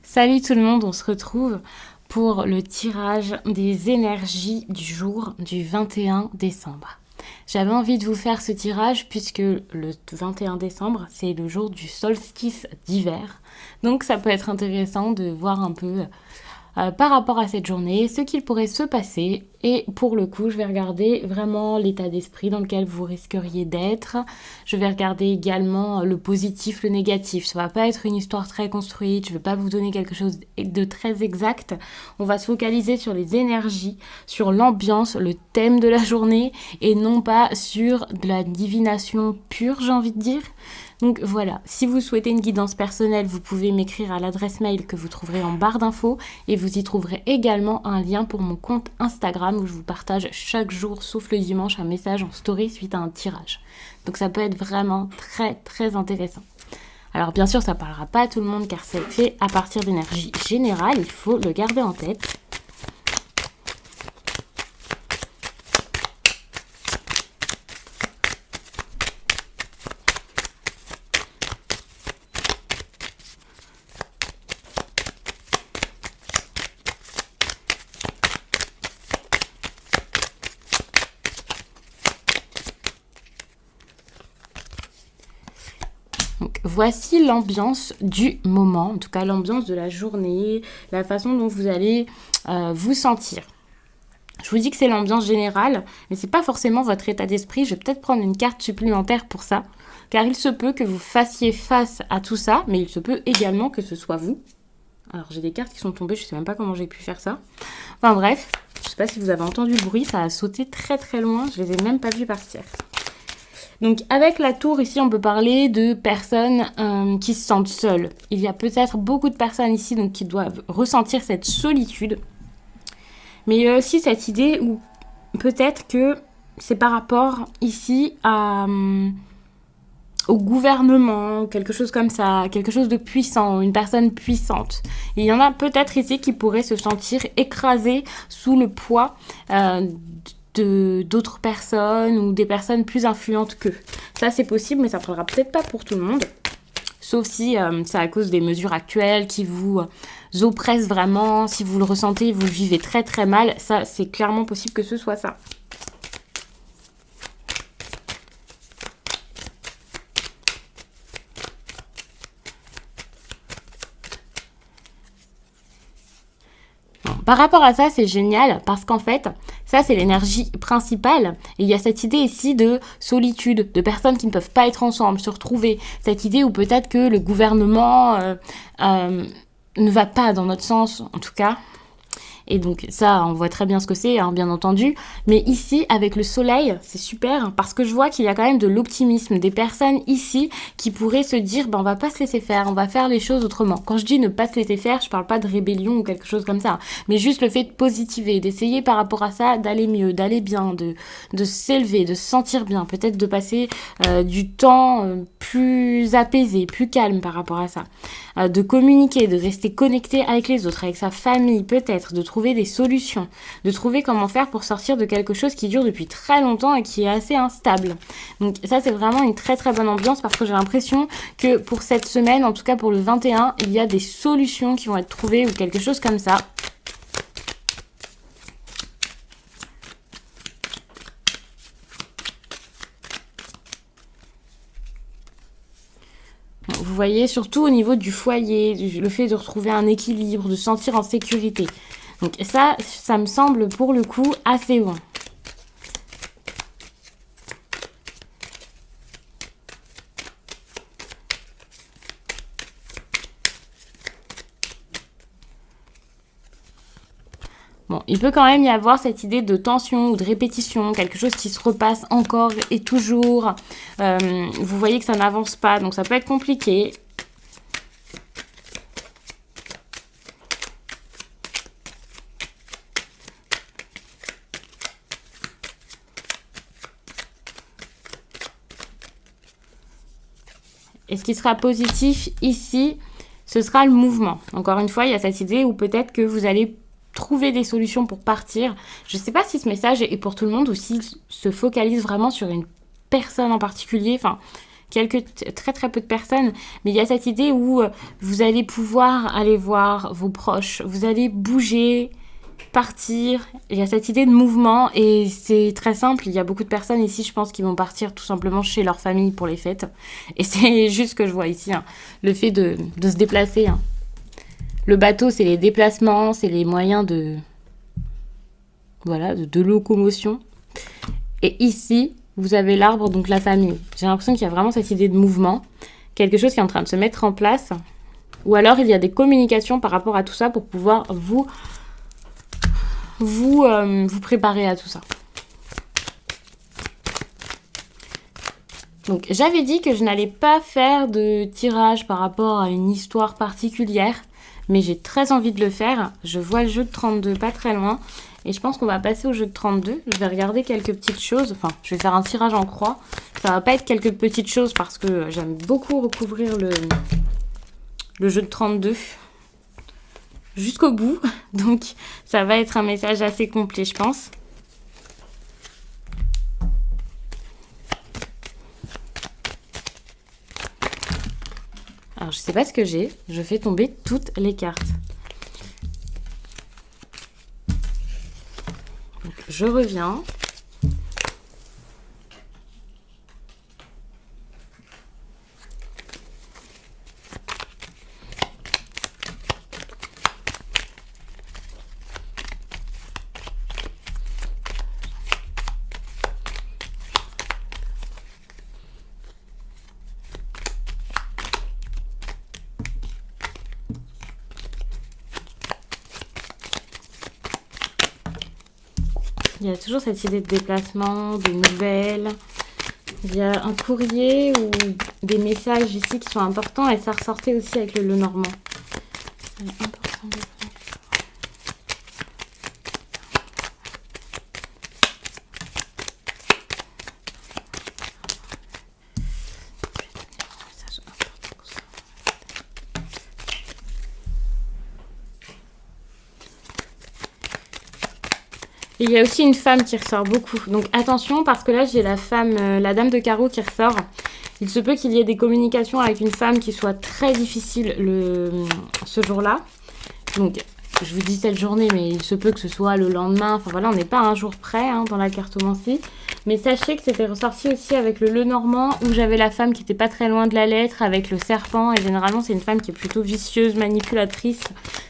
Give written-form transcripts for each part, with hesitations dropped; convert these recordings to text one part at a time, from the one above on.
Salut tout le monde, on se retrouve pour le tirage des énergies du jour du 21 décembre. J'avais envie de vous faire ce tirage puisque le 21 décembre, c'est le jour du solstice d'hiver. Donc ça peut être intéressant de voir un peu par rapport à cette journée, ce qu'il pourrait se passer. Et pour le coup, je vais regarder vraiment l'état d'esprit dans lequel vous risqueriez d'être. Je vais regarder également le positif, le négatif. Ça va pas être une histoire très construite, je vais pas vous donner quelque chose de très exact. On va se focaliser sur les énergies, sur l'ambiance, le thème de la journée et non pas sur de la divination pure, j'ai envie de dire. Donc voilà, si vous souhaitez une guidance personnelle, vous pouvez m'écrire à l'adresse mail que vous trouverez en barre d'infos et vous y trouverez également un lien pour mon compte Instagram où je vous partage chaque jour, sauf le dimanche, un message en story suite à un tirage. Donc ça peut être vraiment très très intéressant. Alors bien sûr, ça ne parlera pas à tout le monde car c'est fait à partir d'énergie générale, il faut le garder en tête. Donc, voici l'ambiance du moment, en tout cas l'ambiance de la journée, la façon dont vous allez vous sentir. Je vous dis que c'est l'ambiance générale, mais c'est pas forcément votre état d'esprit. Je vais peut-être prendre une carte supplémentaire pour ça, car il se peut que vous fassiez face à tout ça, mais il se peut également que ce soit vous. Alors j'ai des cartes qui sont tombées, je sais même pas comment j'ai pu faire ça. Enfin bref, je sais pas si vous avez entendu le bruit, ça a sauté très très loin, je les ai même pas vus partir. Donc avec la tour ici, on peut parler de personnes qui se sentent seules. Il y a peut-être beaucoup de personnes ici donc, qui doivent ressentir cette solitude. Mais il y a aussi cette idée où peut-être que c'est par rapport ici au gouvernement, quelque chose comme ça, quelque chose de puissant, une personne puissante. Et il y en a peut-être ici qui pourraient se sentir écrasés sous le poids d'autres personnes ou des personnes plus influentes qu'eux. Ça, c'est possible, mais ça ne prendra peut-être pas pour tout le monde. Sauf si c'est à cause des mesures actuelles qui vous oppressent vraiment. Si vous le ressentez, vous le vivez très très mal. Ça, c'est clairement possible que ce soit ça. Par rapport à ça, c'est génial parce qu'en fait, ça, c'est l'énergie principale. Et il y a cette idée ici de solitude, de personnes qui ne peuvent pas être ensemble, se retrouver. Cette idée où peut-être que le gouvernement ne va pas dans notre sens, en tout cas. Et donc ça, on voit très bien ce que c'est, hein, bien entendu. Mais ici, avec le soleil, c'est super parce que je vois qu'il y a quand même de l'optimisme. Des personnes ici qui pourraient se dire, on va pas se laisser faire, on va faire les choses autrement. Quand je dis ne pas se laisser faire, je parle pas de rébellion ou quelque chose comme ça. Mais juste le fait de positiver, d'essayer par rapport à ça, d'aller mieux, d'aller bien, de s'élever, de se sentir bien. Peut-être de passer du temps plus apaisé, plus calme par rapport à ça. De communiquer, de rester connecté avec les autres, avec sa famille peut-être, de trouver des solutions, de trouver comment faire pour sortir de quelque chose qui dure depuis très longtemps et qui est assez instable. Donc ça, c'est vraiment une très très bonne ambiance parce que j'ai l'impression que pour cette semaine, en tout cas pour le 21, il y a des solutions qui vont être trouvées ou quelque chose comme ça. Vous voyez, surtout au niveau du foyer, le fait de retrouver un équilibre, de se sentir en sécurité. Donc ça me semble pour le coup assez bon. Bon, il peut quand même y avoir cette idée de tension ou de répétition, quelque chose qui se repasse encore et toujours. Vous voyez que ça n'avance pas, donc ça peut être compliqué. Et ce qui sera positif ici, ce sera le mouvement. Encore une fois, il y a cette idée où peut-être que vous allez trouver des solutions pour partir. Je ne sais pas si ce message est pour tout le monde ou s'il se focalise vraiment sur une personne en particulier. Enfin, très très peu de personnes, mais il y a cette idée où vous allez pouvoir aller voir vos proches, vous allez bouger, partir, il y a cette idée de mouvement et c'est très simple, il y a beaucoup de personnes ici je pense qui vont partir tout simplement chez leur famille pour les fêtes et c'est juste ce que je vois ici, hein. Le fait de se déplacer, hein. Le bateau c'est les déplacements, c'est les moyens de locomotion et ici vous avez l'arbre, donc la famille. J'ai l'impression qu'il y a vraiment cette idée de mouvement, quelque chose qui est en train de se mettre en place ou alors il y a des communications par rapport à tout ça pour pouvoir vous préparer à tout ça. Donc j'avais dit que je n'allais pas faire de tirage par rapport à une histoire particulière, mais j'ai très envie de le faire. Je vois le jeu de 32 pas très loin et je pense qu'on va passer au jeu de 32. Je vais regarder quelques petites choses, enfin je vais faire un tirage en croix. Ça va pas être quelques petites choses parce que j'aime beaucoup recouvrir le jeu de 32 jusqu'au bout, donc ça va être un message assez complet je pense. Alors je sais pas ce que j'ai, je fais tomber toutes les cartes. Donc, je reviens. Il y a toujours cette idée de déplacement, de nouvelles. Il y a un courrier ou des messages ici qui sont importants et ça ressortait aussi avec le Normand. C'est important de... Et il y a aussi une femme qui ressort beaucoup. Donc attention parce que là j'ai la dame de carreau qui ressort. Il se peut qu'il y ait des communications avec une femme qui soit très difficile ce jour-là. Donc je vous dis cette journée, mais il se peut que ce soit le lendemain. Enfin voilà, on n'est pas à un jour près hein, dans la cartomancie. Mais sachez que c'était ressorti aussi avec le Lenormand où j'avais la femme qui était pas très loin de la lettre avec le serpent. Et généralement c'est une femme qui est plutôt vicieuse, manipulatrice.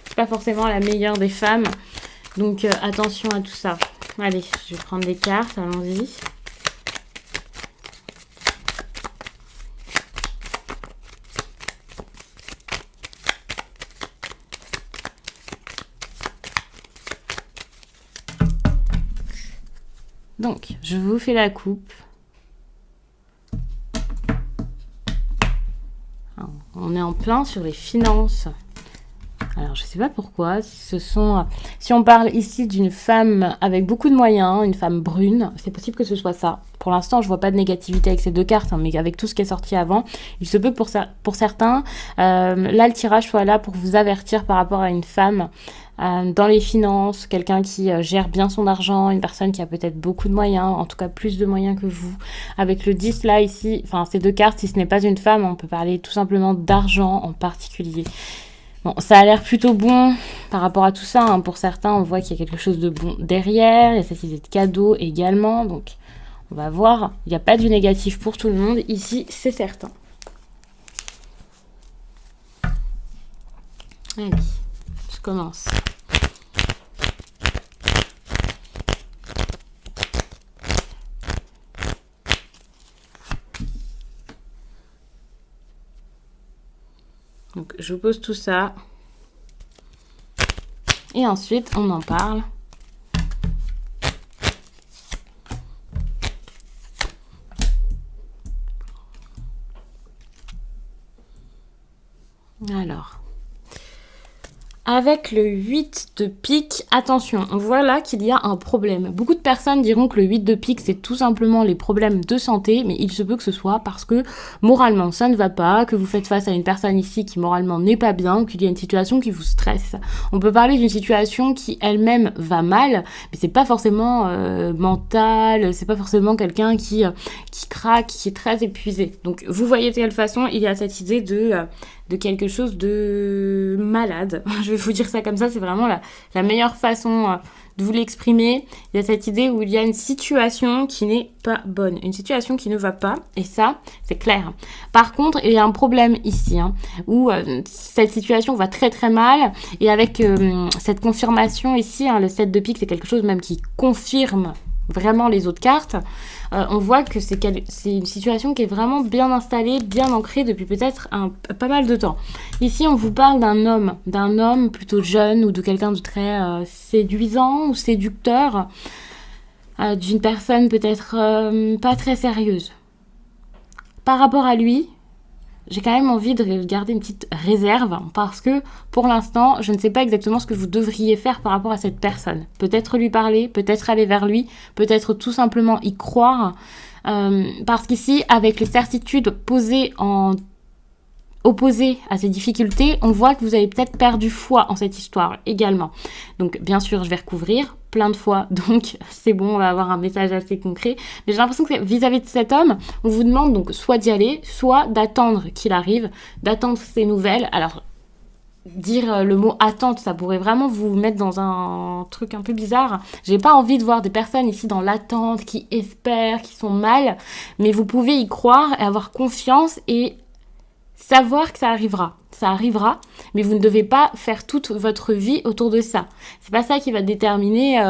C'est pas forcément la meilleure des femmes. Donc attention à tout ça. Allez, je vais prendre des cartes, allons-y. Donc, je vous fais la coupe. Alors, on est en plein sur les finances. Alors, je ne sais pas pourquoi. Si on parle ici d'une femme avec beaucoup de moyens, une femme brune, c'est possible que ce soit ça. Pour l'instant, je ne vois pas de négativité avec ces deux cartes, hein, mais avec tout ce qui est sorti avant, il se peut que pour certains, là, le tirage soit là pour vous avertir par rapport à une femme dans les finances, quelqu'un qui gère bien son argent, une personne qui a peut-être beaucoup de moyens, en tout cas plus de moyens que vous. Avec le 10 là, ici, enfin, ces deux cartes, si ce n'est pas une femme, on peut parler tout simplement d'argent en particulier. Bon, ça a l'air plutôt bon par rapport à tout ça. Hein. Pour certains, on voit qu'il y a quelque chose de bon derrière. Il y a cette idée de cadeau également. Donc, on va voir. Il n'y a pas du négatif pour tout le monde. Ici, c'est certain. Allez, je commence. Donc, je vous pose tout ça. Et ensuite, on en parle. Avec le 8 de pique, attention, on voit là qu'il y a un problème. Beaucoup de personnes diront que le 8 de pique, c'est tout simplement les problèmes de santé, mais il se peut que ce soit parce que moralement, ça ne va pas, que vous faites face à une personne ici qui moralement n'est pas bien, ou qu'il y a une situation qui vous stresse. On peut parler d'une situation qui elle-même va mal, mais c'est pas forcément mental, c'est pas forcément quelqu'un qui craque, qui est très épuisé. Donc vous voyez de quelle façon il y a cette idée de quelque chose de malade. Je vais vous dire ça comme ça, c'est vraiment la meilleure façon de vous l'exprimer. Il y a cette idée où il y a une situation qui n'est pas bonne, une situation qui ne va pas, et ça, c'est clair. Par contre, il y a un problème ici, où cette situation va très très mal, et avec cette confirmation ici, le 7 de pique, c'est quelque chose même qui confirme vraiment les autres cartes. On voit que c'est une situation qui est vraiment bien installée, bien ancrée depuis peut-être pas mal de temps. Ici, on vous parle d'un homme plutôt jeune ou de quelqu'un de très séduisant ou séducteur, d'une personne peut-être pas très sérieuse. Par rapport à lui, j'ai quand même envie de garder une petite réserve parce que pour l'instant, je ne sais pas exactement ce que vous devriez faire par rapport à cette personne. Peut-être lui parler, peut-être aller vers lui, peut-être tout simplement y croire. Parce qu'ici, avec les certitudes opposées à ces difficultés, on voit que vous avez peut-être perdu foi en cette histoire également. Donc bien sûr, je vais recouvrir plein de fois, donc c'est bon, on va avoir un message assez concret. Mais j'ai l'impression que vis-à-vis de cet homme, on vous demande donc soit d'y aller, soit d'attendre qu'il arrive, d'attendre ses nouvelles. Alors, dire le mot attente, ça pourrait vraiment vous mettre dans un truc un peu bizarre. J'ai pas envie de voir des personnes ici dans l'attente, qui espèrent, qui sont mal, mais vous pouvez y croire et avoir confiance et savoir que ça arrivera. Ça arrivera, mais vous ne devez pas faire toute votre vie autour de ça. C'est pas ça qui va déterminer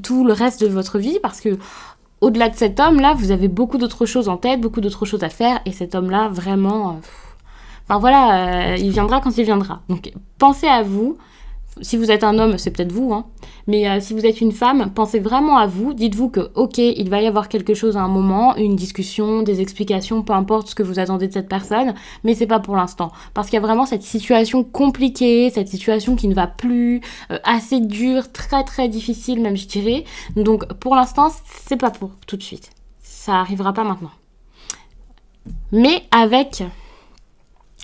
tout le reste de votre vie, parce que au-delà de cet homme-là, vous avez beaucoup d'autres choses en tête, beaucoup d'autres choses à faire, et cet homme-là, vraiment... Enfin voilà, il viendra quand il viendra. Donc pensez à vous. Si vous êtes un homme, c'est peut-être vous, mais si vous êtes une femme, pensez vraiment à vous. Dites-vous que, ok, il va y avoir quelque chose à un moment, une discussion, des explications, peu importe ce que vous attendez de cette personne, mais c'est pas pour l'instant. Parce qu'il y a vraiment cette situation compliquée, cette situation qui ne va plus, assez dure, très très difficile même, je dirais. Donc pour l'instant, c'est pas pour tout de suite. Ça arrivera pas maintenant. Mais avec...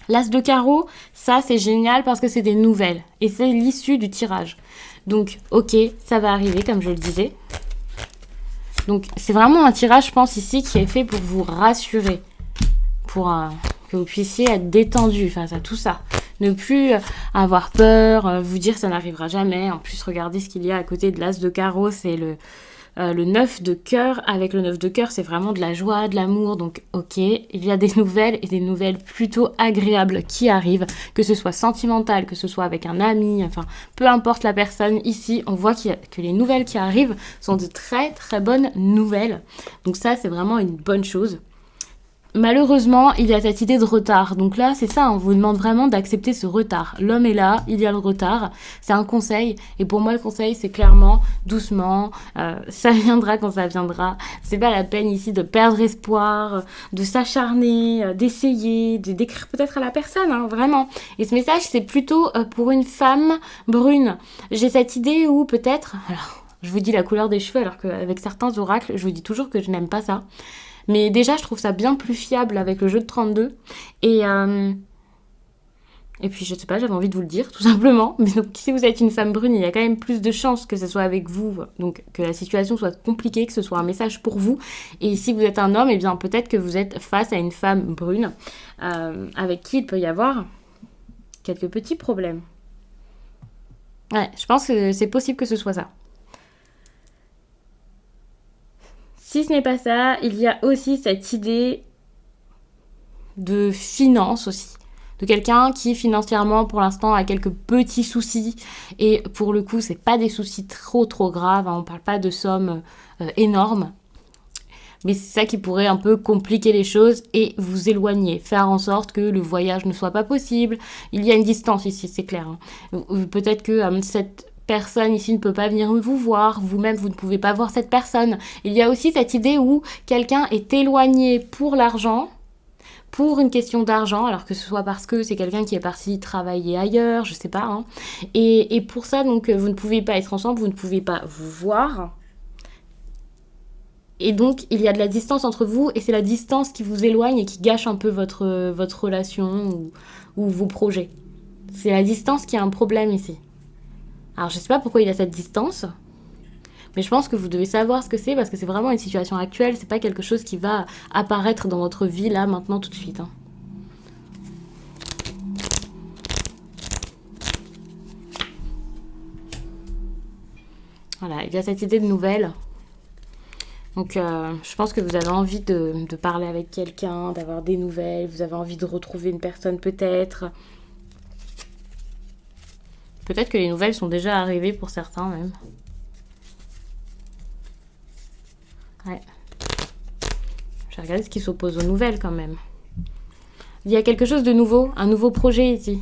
l'as de carreau, ça c'est génial parce que c'est des nouvelles et c'est l'issue du tirage. Donc ok, ça va arriver comme je le disais. Donc c'est vraiment un tirage, je pense ici, qui est fait pour vous rassurer, pour que vous puissiez être détendu face à tout ça. Ne plus avoir peur, vous dire ça n'arrivera jamais. En plus, regardez ce qu'il y a à côté de l'as de carreau, c'est le 9 de cœur. Avec le 9 de cœur, c'est vraiment de la joie, de l'amour. Donc, ok, il y a des nouvelles et des nouvelles plutôt agréables qui arrivent, que ce soit sentimental, que ce soit avec un ami, enfin, peu importe la personne. Ici, on voit que les nouvelles qui arrivent sont de très, très bonnes nouvelles. Donc ça, c'est vraiment une bonne chose. Malheureusement, il y a cette idée de retard. Donc là, c'est ça, on vous demande vraiment d'accepter ce retard. L'homme est là, il y a le retard. C'est un conseil. Et pour moi, le conseil, c'est clairement, doucement, ça viendra quand ça viendra. C'est pas la peine ici de perdre espoir, de s'acharner, d'essayer, de d'écrire peut-être à la personne, vraiment. Et ce message, c'est plutôt pour une femme brune. J'ai cette idée où peut-être... Alors, je vous dis la couleur des cheveux, alors qu'avec certains oracles, je vous dis toujours que je n'aime pas ça. Mais déjà, je trouve ça bien plus fiable avec le jeu de 32. Et puis, je sais pas, j'avais envie de vous le dire, tout simplement. Mais donc, si vous êtes une femme brune, il y a quand même plus de chances que ce soit avec vous. Donc, que la situation soit compliquée, que ce soit un message pour vous. Et si vous êtes un homme, eh bien, peut-être que vous êtes face à une femme brune avec qui il peut y avoir quelques petits problèmes. Ouais, je pense que c'est possible que ce soit ça. Si ce n'est pas ça, il y a aussi cette idée de finance aussi. De quelqu'un qui financièrement pour l'instant a quelques petits soucis et pour le coup c'est pas des soucis trop graves, on parle pas de sommes énormes, mais c'est ça qui pourrait un peu compliquer les choses et vous éloigner, faire en sorte que le voyage ne soit pas possible. Il y a une distance ici, c'est clair. Peut-être que cette personne ici ne peut pas venir vous voir, vous-même vous ne pouvez pas voir cette personne. Il y a aussi cette idée où quelqu'un est éloigné pour l'argent, pour une question d'argent, alors que ce soit parce que c'est quelqu'un qui est parti travailler ailleurs, je sais pas. Hein. Et pour ça, donc, vous ne pouvez pas être ensemble, vous ne pouvez pas vous voir. Et donc, il y a de la distance entre vous, et c'est la distance qui vous éloigne et qui gâche un peu votre relation ou vos projets. C'est la distance qui a un problème ici. Alors, je sais pas pourquoi il y a cette distance, mais je pense que vous devez savoir ce que c'est, parce que c'est vraiment une situation actuelle, c'est pas quelque chose qui va apparaître dans votre vie, là, maintenant, tout de suite. Hein. Voilà, il y a cette idée de nouvelles. Donc, je pense que vous avez envie de parler avec quelqu'un, d'avoir des nouvelles, vous avez envie de retrouver une personne peut-être. Peut-être que les nouvelles sont déjà arrivées pour certains même. Ouais. Je vais regarder ce qui s'oppose aux nouvelles quand même. Il y a quelque chose de nouveau, un nouveau projet ici.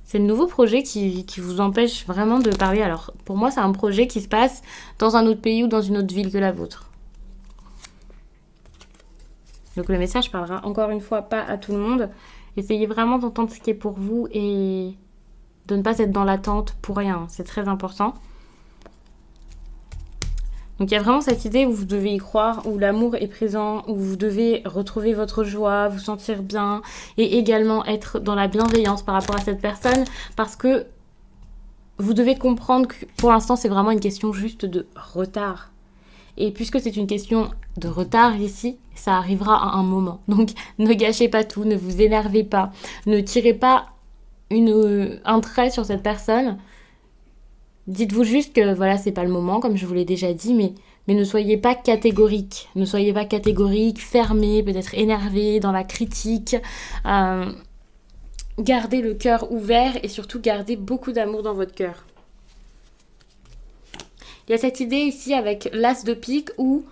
C'est le nouveau projet qui vous empêche vraiment de parler. Alors, pour moi, c'est un projet qui se passe dans un autre pays ou dans une autre ville que la vôtre. Donc, le message parlera encore une fois pas à tout le monde. Essayez vraiment d'entendre ce qui est pour vous et de ne pas être dans l'attente pour rien. C'est très important. Donc il y a vraiment cette idée où vous devez y croire, où l'amour est présent, où vous devez retrouver votre joie, vous sentir bien et également être dans la bienveillance par rapport à cette personne, parce que vous devez comprendre que pour l'instant c'est vraiment une question juste de retard. Et puisque c'est une question de retard ici, ça arrivera à un moment. Donc ne gâchez pas tout, ne vous énervez pas, ne tirez pas un trait sur cette personne. Dites-vous juste que voilà, c'est pas le moment, comme je vous l'ai déjà dit, mais ne soyez pas catégorique. Ne soyez pas catégorique, fermé, peut-être énervé, dans la critique. Gardez le cœur ouvert et surtout gardez beaucoup d'amour dans votre cœur. Il y a cette idée ici avec l'as de pique où,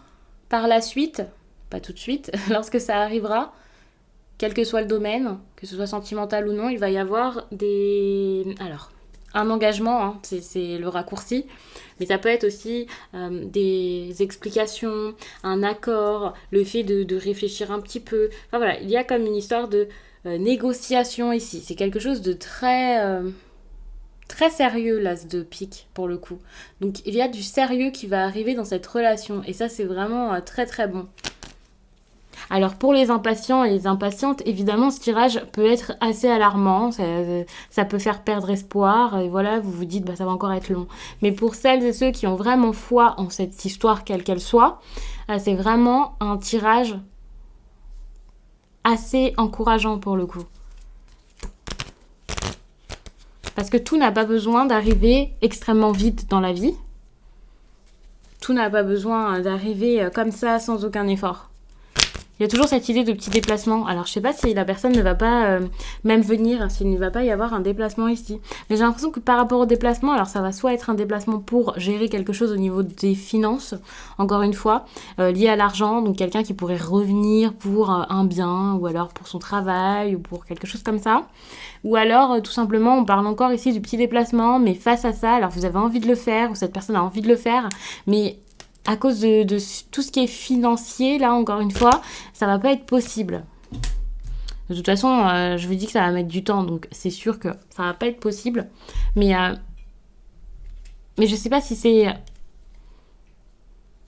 par la suite, pas tout de suite, lorsque ça arrivera, quel que soit le domaine, que ce soit sentimental ou non, il va y avoir un engagement, hein, c'est le raccourci, mais ça peut être aussi des explications, un accord, le fait de réfléchir un petit peu. Enfin voilà, il y a comme une histoire de négociation ici. C'est quelque chose de très, très sérieux, l'as de pique, pour le coup. Donc il y a du sérieux qui va arriver dans cette relation, et ça c'est vraiment très très bon. Alors pour les impatients et les impatientes, évidemment ce tirage peut être assez alarmant, ça peut faire perdre espoir, et voilà, vous vous dites ça va encore être long. Mais pour celles et ceux qui ont vraiment foi en cette histoire quelle qu'elle soit, c'est vraiment un tirage assez encourageant pour le coup. Parce que tout n'a pas besoin d'arriver extrêmement vite dans la vie. Tout n'a pas besoin d'arriver comme ça sans aucun effort. Il y a toujours cette idée de petit déplacement. Alors, je sais pas si la personne ne va pas même venir, s'il ne va pas y avoir un déplacement ici. Mais j'ai l'impression que par rapport au déplacement, alors ça va soit être un déplacement pour gérer quelque chose au niveau des finances, encore une fois, lié à l'argent, donc quelqu'un qui pourrait revenir pour un bien, ou alors pour son travail, ou pour quelque chose comme ça. Ou alors, tout simplement, on parle encore ici du petit déplacement, mais face à ça, alors vous avez envie de le faire, ou cette personne a envie de le faire, mais à cause de tout ce qui est financier, là, encore une fois, ça va pas être possible. De toute façon, je vous dis que ça va mettre du temps, donc c'est sûr que ça va pas être possible. Mais je sais pas si c'est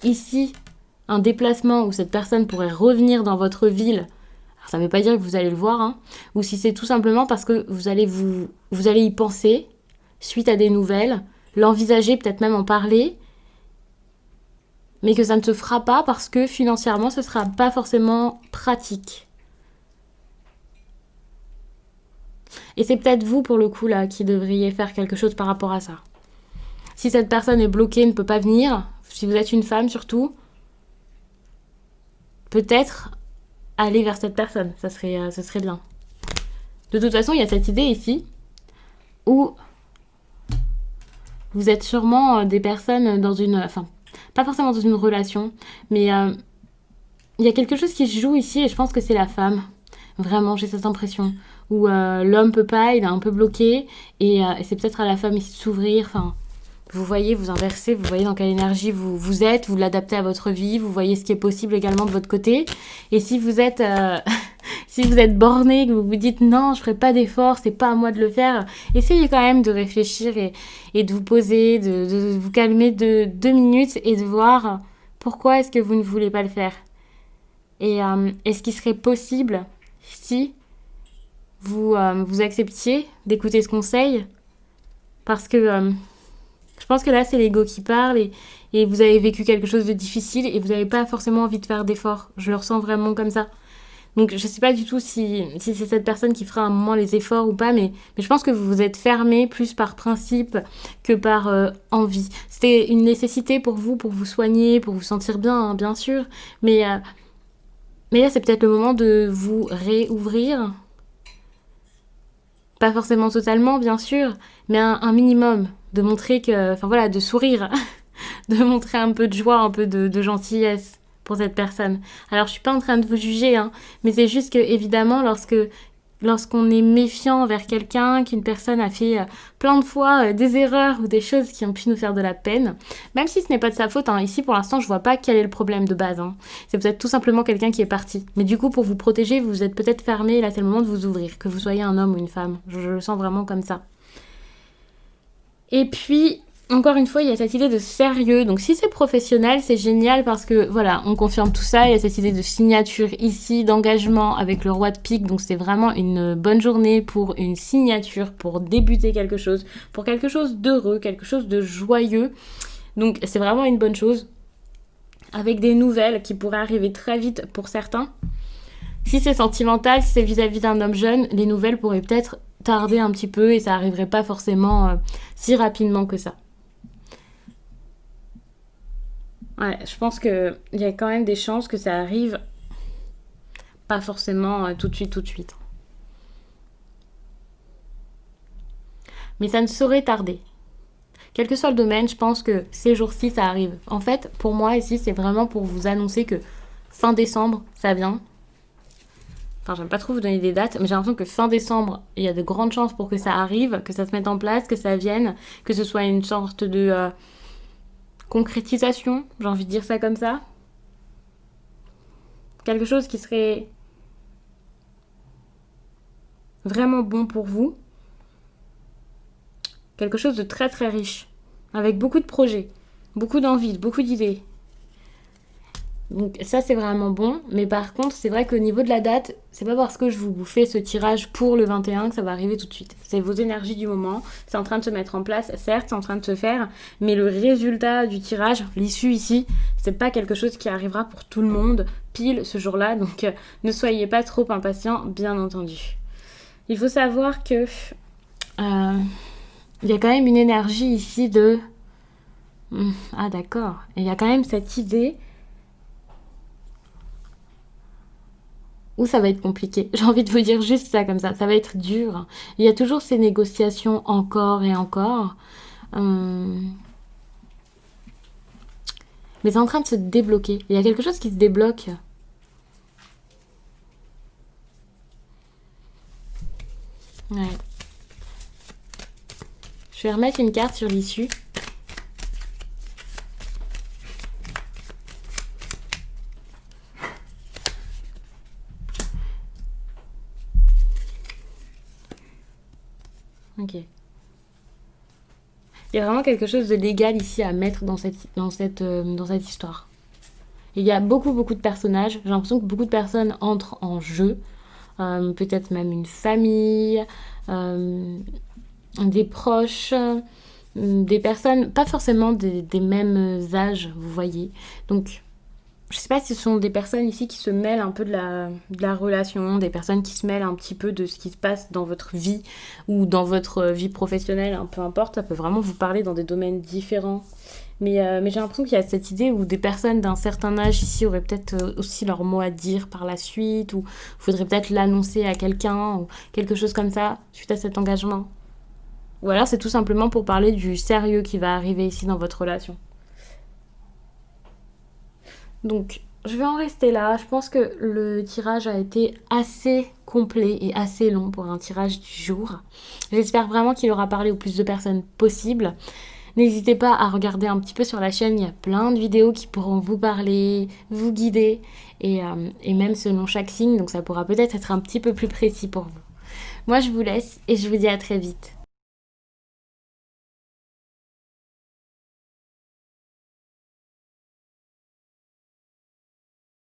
ici un déplacement où cette personne pourrait revenir dans votre ville. Alors, ça veut pas dire que vous allez le voir, hein, ou si c'est tout simplement parce que vous allez y penser suite à des nouvelles, l'envisager, peut-être même en parler, mais que ça ne se fera pas parce que financièrement, ce ne sera pas forcément pratique. Et c'est peut-être vous, pour le coup, là, qui devriez faire quelque chose par rapport à ça. Si cette personne est bloquée, ne peut pas venir, si vous êtes une femme surtout, peut-être aller vers cette personne, ça serait bien. De toute façon, il y a cette idée ici où vous êtes sûrement des personnes dans une... Enfin, pas forcément dans une relation, mais il y a quelque chose qui se joue ici et je pense que c'est la femme. Vraiment, j'ai cette impression. Où l'homme peut pas, il est un peu bloqué et c'est peut-être à la femme ici de s'ouvrir. Enfin, Vous voyez, vous inversez, vous voyez dans quelle énergie vous êtes, vous l'adaptez à votre vie, vous voyez ce qui est possible également de votre côté. Et si vous êtes, si vous êtes borné, que vous vous dites non, je ferai pas d'effort, c'est pas à moi de le faire, essayez quand même de réfléchir et de vous poser, de vous calmer de 2 minutes et de voir pourquoi est-ce que vous ne voulez pas le faire. Et est-ce qu'il serait possible si vous acceptiez d'écouter ce conseil? Parce que je pense que là, c'est l'ego qui parle et vous avez vécu quelque chose de difficile et vous n'avez pas forcément envie de faire d'efforts. Je le ressens vraiment comme ça. Donc, je ne sais pas du tout si c'est cette personne qui fera à un moment les efforts ou pas, mais je pense que vous vous êtes fermé plus par principe que par envie. C'était une nécessité pour vous soigner, pour vous sentir bien, hein, bien sûr. Mais là, c'est peut-être le moment de vous réouvrir. Pas forcément totalement, bien sûr, mais un minimum. De montrer que, enfin voilà, de sourire, de montrer un peu de joie, un peu de gentillesse pour cette personne. Alors je suis pas en train de vous juger, hein, mais c'est juste que évidemment lorsqu'on est méfiant envers quelqu'un, qu'une personne a fait plein de fois des erreurs ou des choses qui ont pu nous faire de la peine, même si ce n'est pas de sa faute, hein, ici pour l'instant je vois pas quel est le problème de base, hein. C'est peut-être tout simplement quelqu'un qui est parti. Mais du coup pour vous protéger, vous êtes peut-être fermé, là c'est le moment de vous ouvrir, que vous soyez un homme ou une femme. Je le sens vraiment comme ça. Et puis, encore une fois, il y a cette idée de sérieux. Donc si c'est professionnel, c'est génial parce que, voilà, on confirme tout ça. Il y a cette idée de signature ici, d'engagement avec le roi de pique. Donc c'est vraiment une bonne journée pour une signature, pour débuter quelque chose, pour quelque chose d'heureux, quelque chose de joyeux. Donc c'est vraiment une bonne chose. Avec des nouvelles qui pourraient arriver très vite pour certains. Si c'est sentimental, si c'est vis-à-vis d'un homme jeune, les nouvelles pourraient peut-être tarder un petit peu et ça arriverait pas forcément si rapidement que ça. Ouais, je pense qu'il y a quand même des chances que ça arrive pas forcément tout de suite. Mais ça ne saurait tarder. Quel que soit le domaine, je pense que ces jours-ci, ça arrive. En fait, pour moi, ici, c'est vraiment pour vous annoncer que fin décembre, ça vient. Enfin, j'aime pas trop vous donner des dates, mais j'ai l'impression que fin décembre, il y a de grandes chances pour que ça arrive, que ça se mette en place, que ça vienne, que ce soit une sorte de concrétisation, j'ai envie de dire ça comme ça. Quelque chose qui serait vraiment bon pour vous. Quelque chose de très très riche, avec beaucoup de projets, beaucoup d'envies, beaucoup d'idées. Donc ça c'est vraiment bon, mais par contre c'est vrai qu'au niveau de la date, c'est pas parce que je vous fais ce tirage pour le 21 que ça va arriver tout de suite. C'est vos énergies du moment, c'est en train de se mettre en place, certes c'est en train de se faire, mais le résultat du tirage, l'issue ici, c'est pas quelque chose qui arrivera pour tout le monde pile ce jour-là, donc ne soyez pas trop impatients, bien entendu. Il faut savoir que il y a quand même une énergie ici de... Ah d'accord, et il y a quand même cette idée où ça va être compliqué. J'ai envie de vous dire juste ça comme ça va être dur. Il y a toujours ces négociations encore et encore. Mais c'est en train de se débloquer. Il y a quelque chose qui se débloque. Ouais. Je vais remettre une carte sur l'issue. Ok. Il y a vraiment quelque chose de légal ici à mettre dans cette histoire. Il y a beaucoup de personnages. J'ai l'impression que beaucoup de personnes entrent en jeu. Peut-être même une famille, des proches, des personnes, pas forcément des mêmes âges, vous voyez. Donc, je sais pas si ce sont des personnes ici qui se mêlent un peu de la relation, des personnes qui se mêlent un petit peu de ce qui se passe dans votre vie ou dans votre vie professionnelle, peu importe, ça peut vraiment vous parler dans des domaines différents. Mais j'ai l'impression qu'il y a cette idée où des personnes d'un certain âge ici auraient peut-être aussi leur mot à dire par la suite, ou il faudrait peut-être l'annoncer à quelqu'un, ou quelque chose comme ça, suite à cet engagement. Ou alors c'est tout simplement pour parler du sérieux qui va arriver ici dans votre relation. Donc, je vais en rester là. Je pense que le tirage a été assez complet et assez long pour un tirage du jour. J'espère vraiment qu'il aura parlé au plus de personnes possible. N'hésitez pas à regarder un petit peu sur la chaîne, il y a plein de vidéos qui pourront vous parler, vous guider, et même selon chaque signe, donc ça pourra peut-être être un petit peu plus précis pour vous. Moi je vous laisse et je vous dis à très vite.